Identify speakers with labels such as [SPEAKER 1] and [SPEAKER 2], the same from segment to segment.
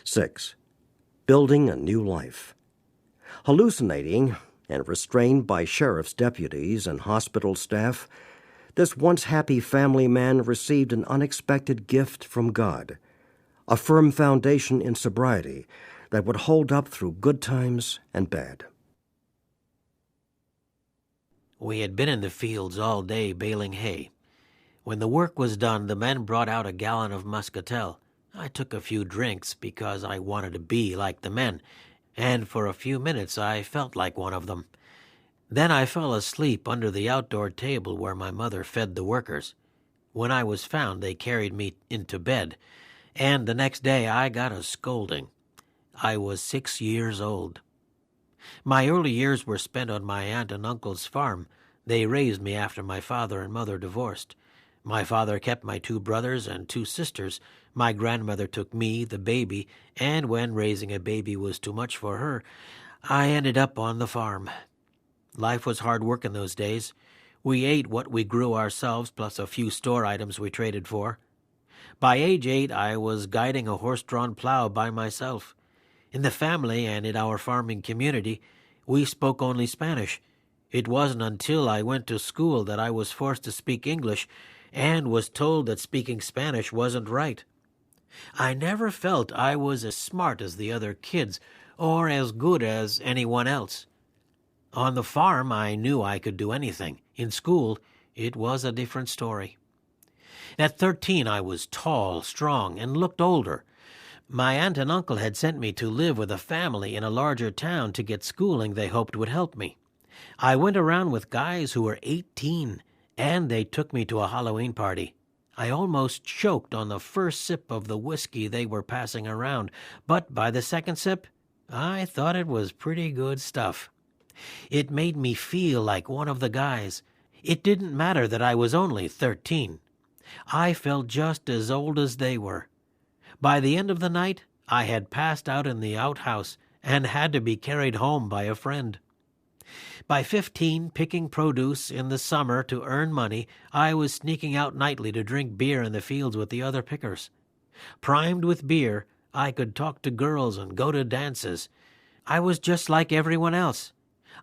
[SPEAKER 1] 6. Building a new life. Hallucinating and restrained by sheriff's deputies and hospital staff, this once happy family man received an unexpected gift from God, a firm foundation in sobriety that would hold up through good times and bad.
[SPEAKER 2] We had been in the fields all day baling hay. When the work was done, the men brought out a gallon of muscatel. I took a few drinks because I wanted to be like the men, and for a few minutes I felt like one of them. Then I fell asleep under the outdoor table where my mother fed the workers. When I was found, they carried me into bed, and the next day I got a scolding. I was 6 years old. My early years were spent on my aunt and uncle's farm. They raised me after my father and mother divorced. My father kept my 2 brothers and 2 sisters. My grandmother took me, the baby, and when raising a baby was too much for her, I ended up on the farm. Life was hard work in those days. We ate what we grew ourselves, plus a few store items we traded for. By age 8, I was guiding a horse-drawn plow by myself. In the family and in our farming community, we spoke only Spanish. It wasn't until I went to school that I was forced to speak English and was told that speaking Spanish wasn't right. I never felt I was as smart as the other kids or as good as anyone else. On the farm, I knew I could do anything. In school, it was a different story. At 13, I was tall, strong, and looked older. My aunt and uncle had sent me to live with a family in a larger town to get schooling they hoped would help me. I went around with guys who were 18, and they took me to a Halloween party. I almost choked on the first sip of the whiskey they were passing around, but by the second sip, I thought it was pretty good stuff. It made me feel like one of the guys. It didn't matter that I was only 13. I felt just as old as they were. By the end of the night, I had passed out in the outhouse and had to be carried home by a friend. By 15, picking produce in the summer to earn money, I was sneaking out nightly to drink beer in the fields with the other pickers. Primed with beer, I could talk to girls and go to dances. I was just like everyone else.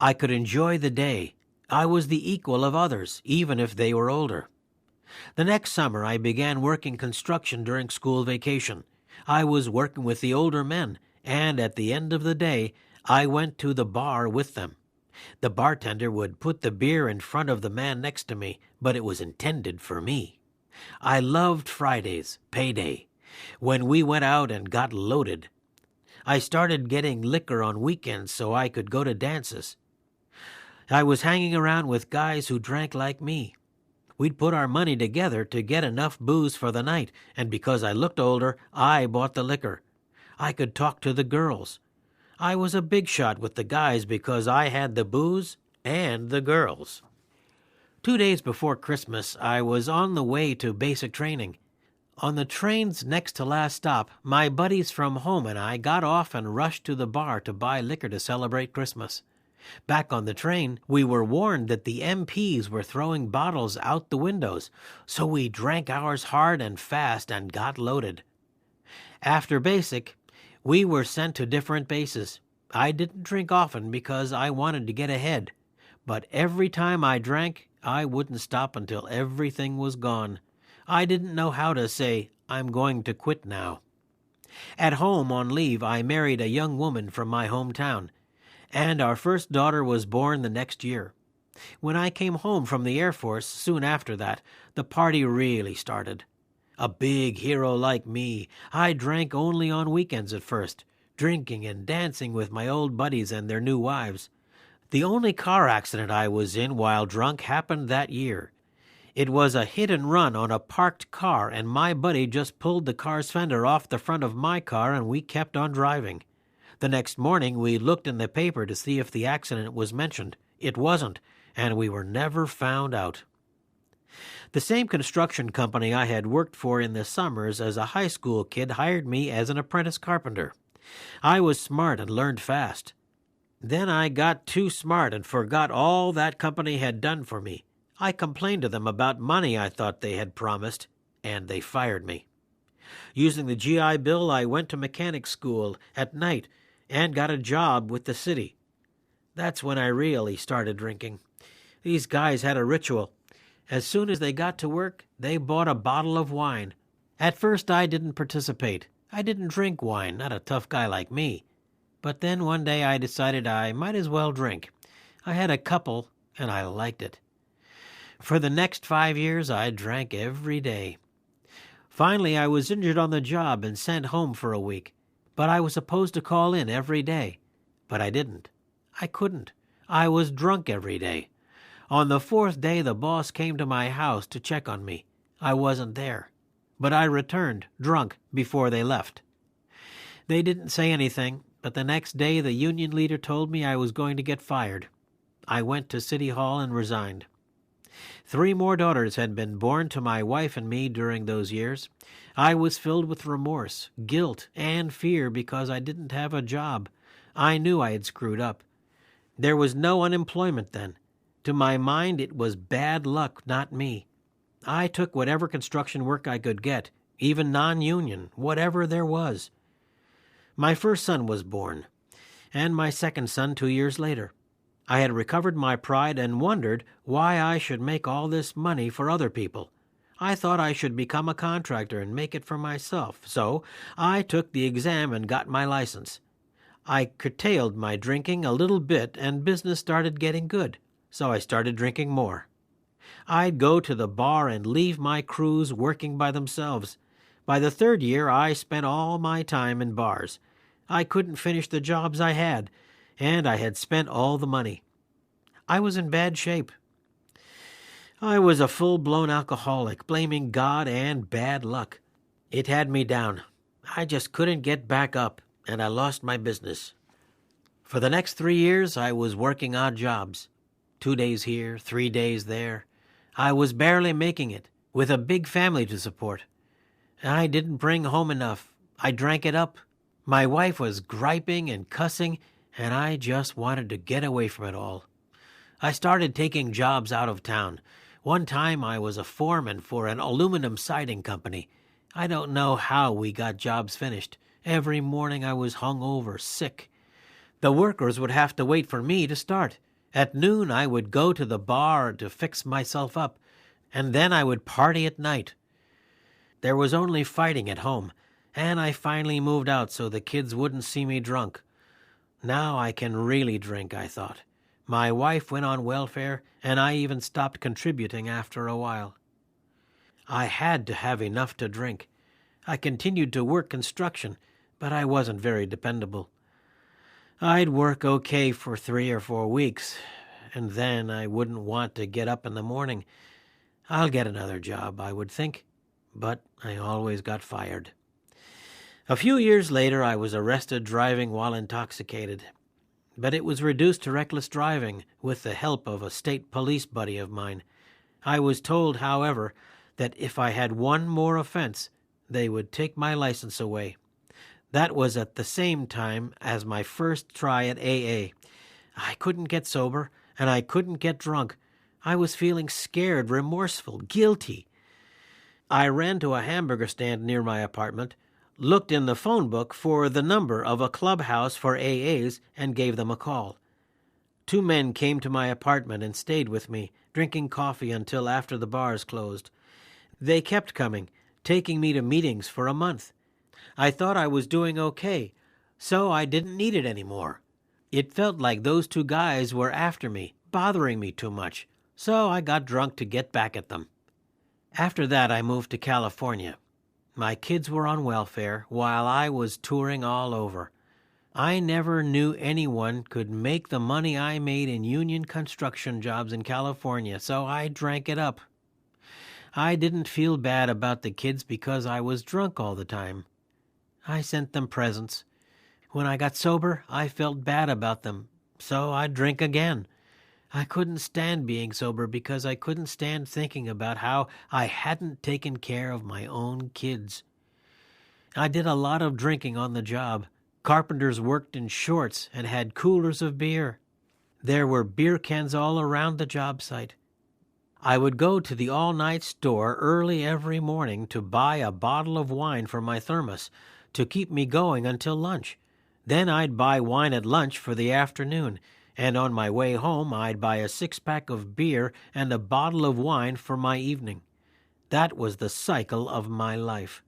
[SPEAKER 2] I could enjoy the day. I was the equal of others, even if they were older. The next summer, I began working construction during school vacation. I was working with the older men, and at the end of the day, I went to the bar with them. The bartender would put the beer in front of the man next to me, but it was intended for me. I loved Fridays, payday, when we went out and got loaded. I started getting liquor on weekends so I could go to dances. I was hanging around with guys who drank like me. We'd put our money together to get enough booze for the night, and because I looked older, I bought the liquor. I could talk to the girls. I was a big shot with the guys because I had the booze and the girls. 2 days before Christmas, I was on the way to basic training. On the train's next to last stop, my buddies from home and I got off and rushed to the bar to buy liquor to celebrate Christmas. Back on the train, we were warned that the MPs were throwing bottles out the windows, so we drank ours hard and fast and got loaded. After basic, we were sent to different bases. I didn't drink often because I wanted to get ahead, but every time I drank, I wouldn't stop until everything was gone. I didn't know how to say, "I'm going to quit now." At home on leave, I married a young woman from my hometown, and our first daughter was born the next year. When I came home from the Air Force soon after that, the party really started. A big hero like me, I drank only on weekends at first, drinking and dancing with my old buddies and their new wives. The only car accident I was in while drunk happened that year. It was a hit and run on a parked car, and my buddy just pulled the car's fender off the front of my car and we kept on driving. The next morning, we looked in the paper to see if the accident was mentioned. It wasn't, and we were never found out. The same construction company I had worked for in the summers as a high school kid hired me as an apprentice carpenter. I was smart and learned fast. Then I got too smart and forgot all that company had done for me. I complained to them about money I thought they had promised, and they fired me. Using the GI Bill, I went to mechanic school at night and got a job with the city. That's when I really started drinking. These guys had a ritual. As soon as they got to work, they bought a bottle of wine. At first, I didn't participate. I didn't drink wine, not a tough guy like me. But then one day I decided I might as well drink. I had a couple, and I liked it. For the next 5 years, I drank every day. Finally, I was injured on the job and sent home for a week. But I was supposed to call in every day. But I didn't. I couldn't. I was drunk every day. On the 4th day, the boss came to my house to check on me. I wasn't there. But I returned, drunk, before they left. They didn't say anything, but the next day the union leader told me I was going to get fired. I went to City Hall and resigned. 3 more daughters had been born to my wife and me during those years. I was filled with remorse, guilt, and fear because I didn't have a job. I knew I had screwed up. There was no unemployment then. To my mind, it was bad luck, not me. I took whatever construction work I could get, even non-union, whatever there was. My first son was born, and my second son 2 years later. I had recovered my pride and wondered why I should make all this money for other people. I thought I should become a contractor and make it for myself, so I took the exam and got my license. I curtailed my drinking a little bit, and business started getting good, so I started drinking more. I'd go to the bar and leave my crews working by themselves. By the 3rd year, I spent all my time in bars. I couldn't finish the jobs I had, and I had spent all the money. I was in bad shape. I was a full-blown alcoholic, blaming God and bad luck. It had me down. I just couldn't get back up, and I lost my business. For the next 3 years, I was working odd jobs. 2 days here, 3 days there. I was barely making it, with a big family to support. I didn't bring home enough. I drank it up. My wife was griping and cussing, and I just wanted to get away from it all. I started taking jobs out of town. One time I was a foreman for an aluminum siding company. I don't know how we got jobs finished. Every morning I was hungover, sick. The workers would have to wait for me to start. At noon I would go to the bar to fix myself up, and then I would party at night. There was only fighting at home, and I finally moved out so the kids wouldn't see me drunk. Now I can really drink, I thought. My wife went on welfare, and I even stopped contributing after a while. I had to have enough to drink. I continued to work construction, but I wasn't very dependable. I'd work okay for 3 or 4 weeks, and then I wouldn't want to get up in the morning. I'll get another job, I would think, but I always got fired. A few years later, I was arrested driving while intoxicated, but it was reduced to reckless driving with the help of a state police buddy of mine. I was told, however, that if I had one more offense, they would take my license away. That was at the same time as my first try at AA. I couldn't get sober, and I couldn't get drunk. I was feeling scared, remorseful, guilty. I ran to a hamburger stand near my apartment, looked in the phone book for the number of a clubhouse for AAs, and gave them a call. 2 men came to my apartment and stayed with me, drinking coffee until after the bars closed. They kept coming, taking me to meetings for a month. I thought I was doing okay, so I didn't need it anymore. It felt like those 2 guys were after me, bothering me too much, so I got drunk to get back at them. After that, I moved to California. My kids were on welfare while I was touring all over. I never knew anyone could make the money I made in union construction jobs in California, so I drank it up. I didn't feel bad about the kids because I was drunk all the time. I sent them presents. When I got sober, I felt bad about them, so I'd drink again. I couldn't stand being sober because I couldn't stand thinking about how I hadn't taken care of my own kids. I did a lot of drinking on the job. Carpenters worked in shorts and had coolers of beer. There were beer cans all around the job site. I would go to the all-night store early every morning to buy a bottle of wine for my thermos to keep me going until lunch. Then I'd buy wine at lunch for the afternoon, and on my way home I'd buy a six-pack of beer and a bottle of wine for my evening. That was the cycle of my life.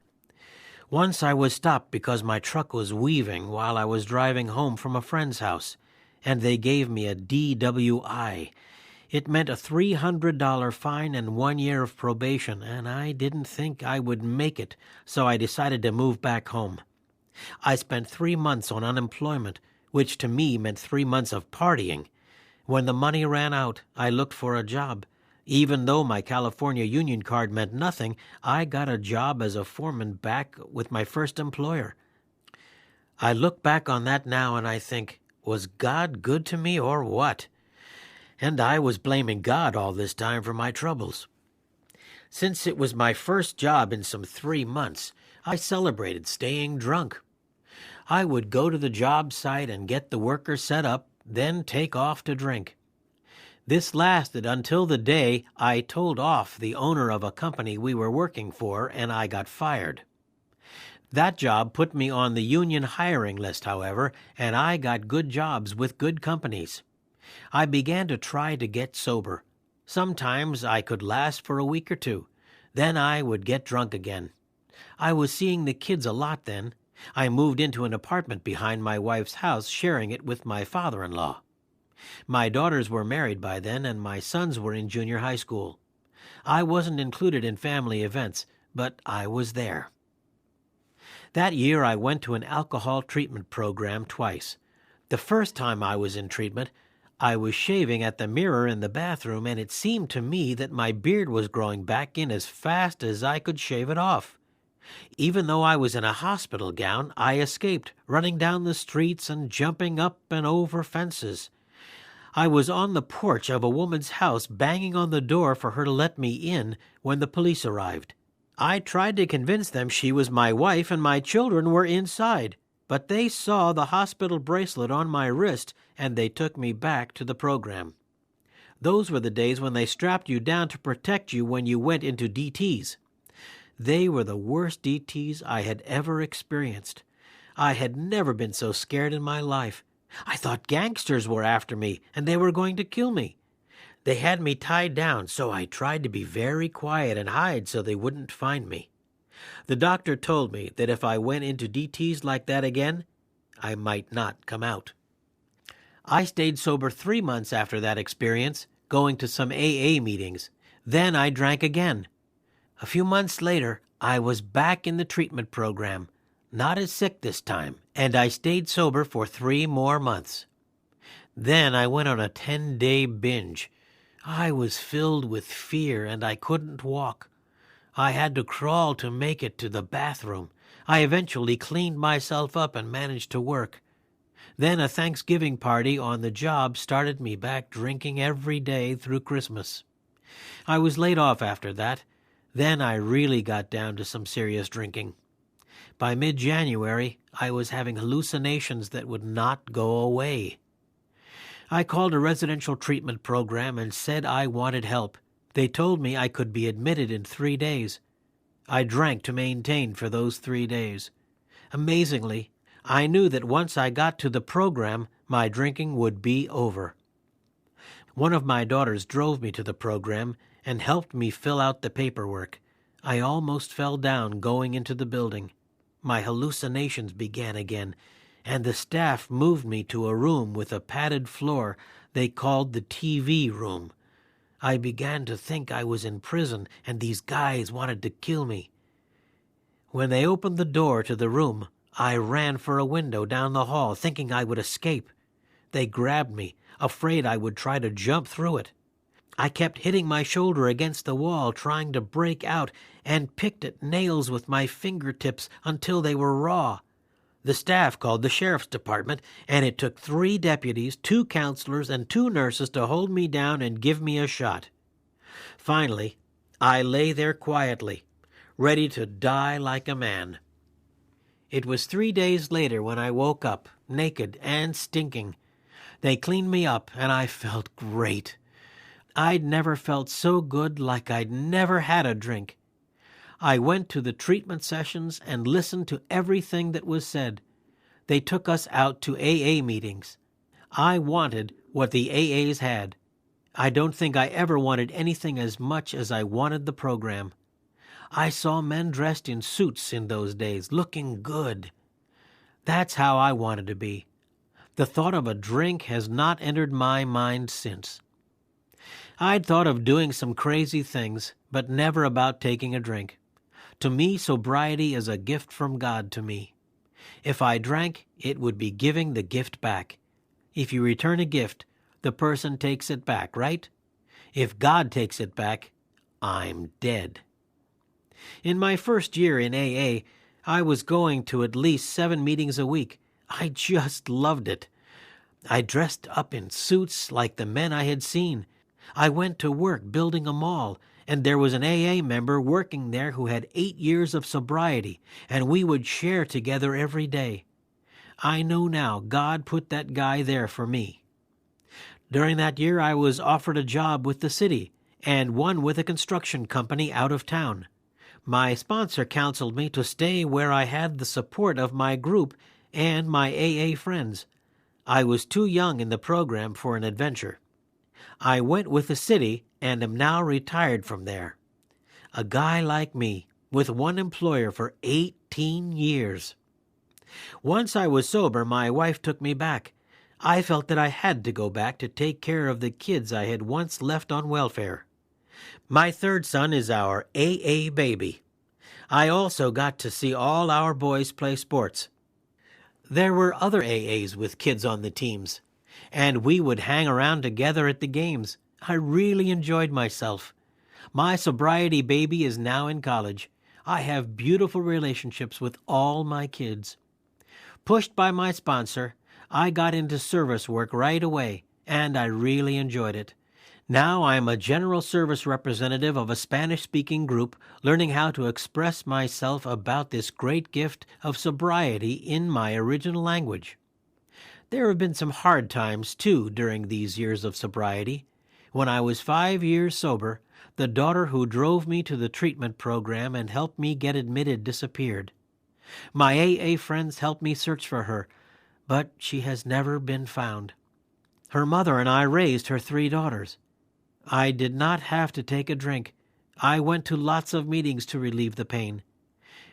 [SPEAKER 2] Once I was stopped because my truck was weaving while I was driving home from a friend's house, and they gave me a DWI. It meant a $300 fine and 1 year of probation, and I didn't think I would make it, so I decided to move back home. I spent 3 months on unemployment, which to me meant 3 months of partying. When the money ran out, I looked for a job. Even though my California union card meant nothing, I got a job as a foreman back with my first employer. I look back on that now and I think, was God good to me or what? And I was blaming God all this time for my troubles. Since it was my first job in some 3 months, I celebrated staying drunk. I would go to the job site and get the workers set up, then take off to drink. This lasted until the day I told off the owner of a company we were working for and I got fired. That job put me on the union hiring list, however, and I got good jobs with good companies. I began to try to get sober. Sometimes I could last for a week or two. Then I would get drunk again. I was seeing the kids a lot then. I moved into an apartment behind my wife's house, sharing it with my father-in-law. My daughters were married by then, and my sons were in junior high school. I wasn't included in family events, but I was there. That year I went to an alcohol treatment program twice. The first time I was in treatment, I was shaving at the mirror in the bathroom, and it seemed to me that my beard was growing back in as fast as I could shave it off. Even though I was in a hospital gown, I escaped, running down the streets and jumping up and over fences. I was on the porch of a woman's house banging on the door for her to let me in when the police arrived. I tried to convince them she was my wife and my children were inside, but they saw the hospital bracelet on my wrist and they took me back to the program. Those were the days when they strapped you down to protect you when you went into DTs. They were the worst DTs I had ever experienced. I had never been so scared in my life. I thought gangsters were after me, and they were going to kill me. They had me tied down, so I tried to be very quiet and hide so they wouldn't find me. The doctor told me that if I went into DTs like that again, I might not come out. I stayed sober 3 months after that experience, going to some AA meetings. Then I drank again. A few months later, I was back in the treatment program, not as sick this time, and I stayed sober for 3 more months. Then I went on a 10-day binge. I was filled with fear and I couldn't walk. I had to crawl to make it to the bathroom. I eventually cleaned myself up and managed to work. Then a Thanksgiving party on the job started me back drinking every day through Christmas. I was laid off after that. Then I really got down to some serious drinking. By mid-January, I was having hallucinations that would not go away. I called a residential treatment program and said I wanted help. They told me I could be admitted in 3 days. I drank to maintain for those 3 days. Amazingly, I knew that once I got to the program, my drinking would be over. One of my daughters drove me to the program and helped me fill out the paperwork. I almost fell down going into the building. My hallucinations began again, and the staff moved me to a room with a padded floor they called the TV room. I began to think I was in prison and these guys wanted to kill me. When they opened the door to the room, I ran for a window down the hall thinking I would escape. They grabbed me, afraid I would try to jump through it. I kept hitting my shoulder against the wall, trying to break out, and picked at nails with my fingertips until they were raw. The staff called the sheriff's department, and it took 3 deputies, 2 counselors, and 2 nurses to hold me down and give me a shot. Finally, I lay there quietly, ready to die like a man. It was 3 days later when I woke up, naked and stinking. They cleaned me up, and I felt great. I'd never felt so good like I'd never had a drink. I went to the treatment sessions and listened to everything that was said. They took us out to AA meetings. I wanted what the AAs had. I don't think I ever wanted anything as much as I wanted the program. I saw men dressed in suits in those days, looking good. That's how I wanted to be. The thought of a drink has not entered my mind since. I'd thought of doing some crazy things, but never about taking a drink. To me, sobriety is a gift from God to me. If I drank, it would be giving the gift back. If you return a gift, the person takes it back, right? If God takes it back, I'm dead. In my first year in AA, I was going to at least 7 meetings a week. I just loved it. I dressed up in suits like the men I had seen. I went to work building a mall, and there was an AA member working there who had 8 years of sobriety, and we would share together every day. I know now God put that guy there for me. During that year, I was offered a job with the city, and one with a construction company out of town. My sponsor counseled me to stay where I had the support of my group and my AA friends. I was too young in the program for an adventure. I went with the city and am now retired from there. A guy like me, with one employer for 18 years. Once I was sober, my wife took me back. I felt that I had to go back to take care of the kids I had once left on welfare. My third son is our AA baby. I also got to see all our boys play sports. There were other AAs with kids on the teams, and we would hang around together at the games. I really enjoyed myself. My sobriety baby is now in college. I have beautiful relationships with all my kids. Pushed by my sponsor, I got into service work right away, and I really enjoyed it. Now I'm a general service representative of a Spanish-speaking group, learning how to express myself about this great gift of sobriety in my original language. There have been some hard times, too, during these years of sobriety. When I was 5 years sober, the daughter who drove me to the treatment program and helped me get admitted disappeared. My AA friends helped me search for her, but she has never been found. Her mother and I raised her 3 daughters. I did not have to take a drink. I went to lots of meetings to relieve the pain.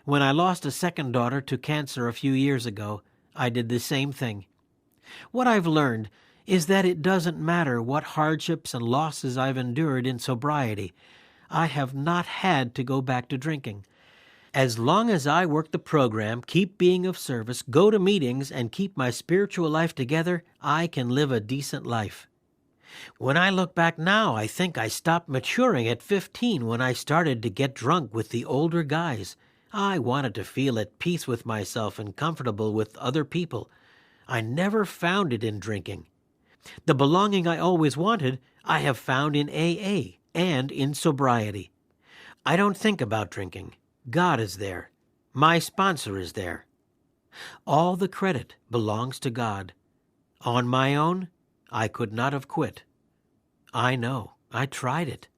[SPEAKER 2] When I lost a second daughter to cancer a few years ago, I did the same thing. What I've learned is that it doesn't matter what hardships and losses I've endured in sobriety. I have not had to go back to drinking. As long as I work the program, keep being of service, go to meetings, and keep my spiritual life together, I can live a decent life. When I look back now, I think I stopped maturing at 15 when I started to get drunk with the older guys. I wanted to feel at peace with myself and comfortable with other people. I never found it in drinking. The belonging I always wanted, I have found in AA and in sobriety. I don't think about drinking. God is there. My sponsor is there. All the credit belongs to God. On my own, I could not have quit. I know. I tried it.